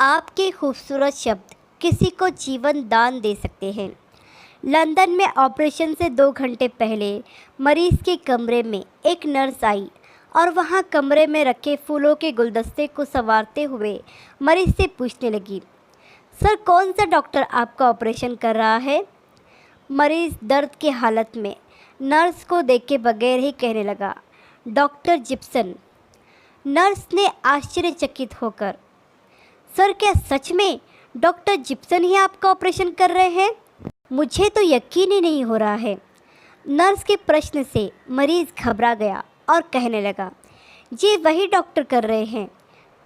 आपके खूबसूरत शब्द किसी को जीवन दान दे सकते हैं। लंदन में ऑपरेशन से 2 घंटे पहले मरीज के कमरे में एक नर्स आई और वहां कमरे में रखे फूलों के गुलदस्ते को संवारते हुए मरीज से पूछने लगी, सर कौन सा डॉक्टर आपका ऑपरेशन कर रहा है? मरीज दर्द की हालत में नर्स को देखे बगैर ही कहने लगा, डॉक्टर जिप्सन। नर्स ने आश्चर्यचकित होकर, सर क्या सच में डॉक्टर जिप्सन ही आपका ऑपरेशन कर रहे हैं? मुझे तो यकीन ही नहीं हो रहा है। नर्स के प्रश्न से मरीज़ घबरा गया और कहने लगा, जी वही डॉक्टर कर रहे हैं।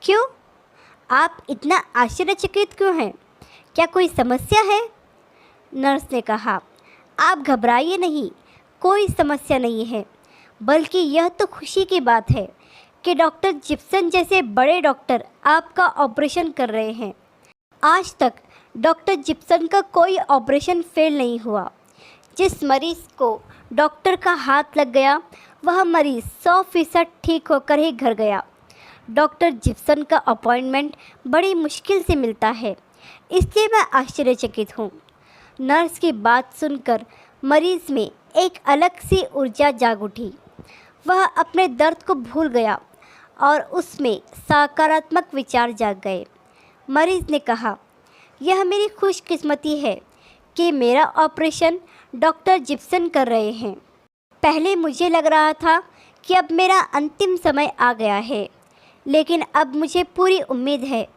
क्यों? आप इतना आश्चर्यचकित क्यों हैं? क्या कोई समस्या है? नर्स ने कहा, आप घबराइए नहीं, कोई समस्या नहीं है, बल्कि यह तो खुशी की बात है कि डॉक्टर जिप्सन जैसे बड़े डॉक्टर आपका ऑपरेशन कर रहे हैं। आज तक डॉक्टर जिप्सन का कोई ऑपरेशन फेल नहीं हुआ। जिस मरीज़ को डॉक्टर का हाथ लग गया वह मरीज़ 100% ठीक होकर ही घर गया। डॉक्टर जिप्सन का अपॉइंटमेंट बड़ी मुश्किल से मिलता है, इसलिए मैं आश्चर्यचकित हूँ। नर्स की बात सुनकर मरीज़ में एक अलग सी ऊर्जा जाग उठी। वह अपने दर्द को भूल गया और उसमें सकारात्मक विचार जाग गए। मरीज़ ने कहा, यह मेरी खुशकिस्मती है कि मेरा ऑपरेशन डॉक्टर जिप्सन कर रहे हैं। पहले मुझे लग रहा था कि अब मेरा अंतिम समय आ गया है, लेकिन अब मुझे पूरी उम्मीद है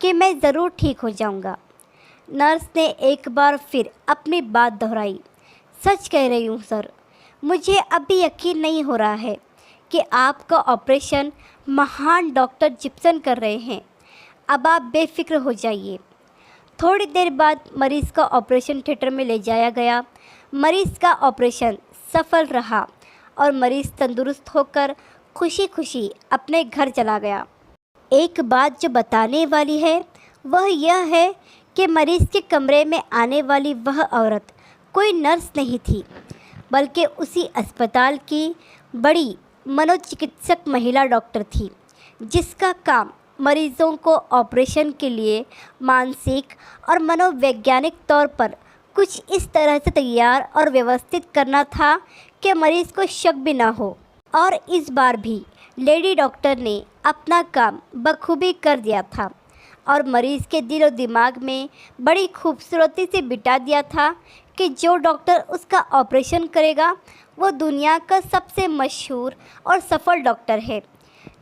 कि मैं ज़रूर ठीक हो जाऊंगा। नर्स ने एक बार फिर अपनी बात दोहराई, सच कह रही हूँ सर, मुझे अभी यकीन नहीं हो रहा है कि आपका ऑपरेशन महान डॉक्टर जिप्सन कर रहे हैं। अब आप बेफिक्र हो जाइए। थोड़ी देर बाद मरीज़ का ऑपरेशन थिएटर में ले जाया गया। मरीज़ का ऑपरेशन सफल रहा और मरीज़ तंदुरुस्त होकर खुशी खुशी अपने घर चला गया। एक बात जो बताने वाली है वह यह है कि मरीज़ के कमरे में आने वाली वह औरत कोई नर्स नहीं थी, बल्कि उसी अस्पताल की बड़ी मनोचिकित्सक महिला डॉक्टर थी, जिसका काम मरीज़ों को ऑपरेशन के लिए मानसिक और मनोवैज्ञानिक तौर पर कुछ इस तरह से तैयार और व्यवस्थित करना था कि मरीज़ को शक भी ना हो। और इस बार भी लेडी डॉक्टर ने अपना काम बखूबी कर दिया था और मरीज़ के दिल और दिमाग में बड़ी खूबसूरती से बिठा दिया था कि जो डॉक्टर उसका ऑपरेशन करेगा वो दुनिया का सबसे मशहूर और सफल डॉक्टर है,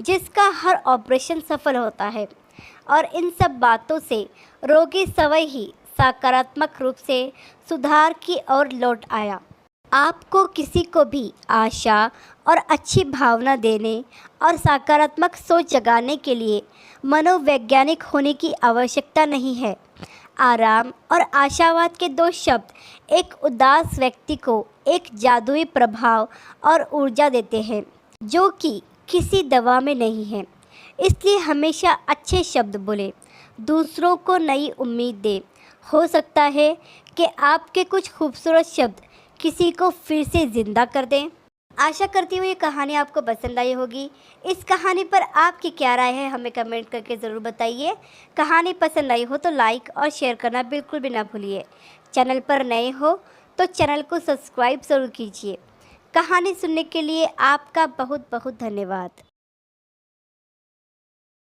जिसका हर ऑपरेशन सफल होता है। और इन सब बातों से रोगी स्वयं ही सकारात्मक रूप से सुधार की ओर लौट आया। आपको किसी को भी आशा और अच्छी भावना देने और सकारात्मक सोच जगाने के लिए मनोवैज्ञानिक होने की आवश्यकता नहीं है। आराम और आशावाद के दो शब्द एक उदास व्यक्ति को एक जादुई प्रभाव और ऊर्जा देते हैं, जो कि किसी दवा में नहीं है। इसलिए हमेशा अच्छे शब्द बोले, दूसरों को नई उम्मीद दे। हो सकता है कि आपके कुछ खूबसूरत शब्द किसी को फिर से ज़िंदा कर दें। आशा करती हूँ ये कहानी आपको पसंद आई होगी। इस कहानी पर आपकी क्या राय है हमें कमेंट करके ज़रूर बताइए। कहानी पसंद आई हो तो लाइक और शेयर करना बिल्कुल भी ना भूलिए। चैनल पर नए हो तो चैनल को सब्सक्राइब ज़रूर कीजिए। कहानी सुनने के लिए आपका बहुत बहुत धन्यवाद।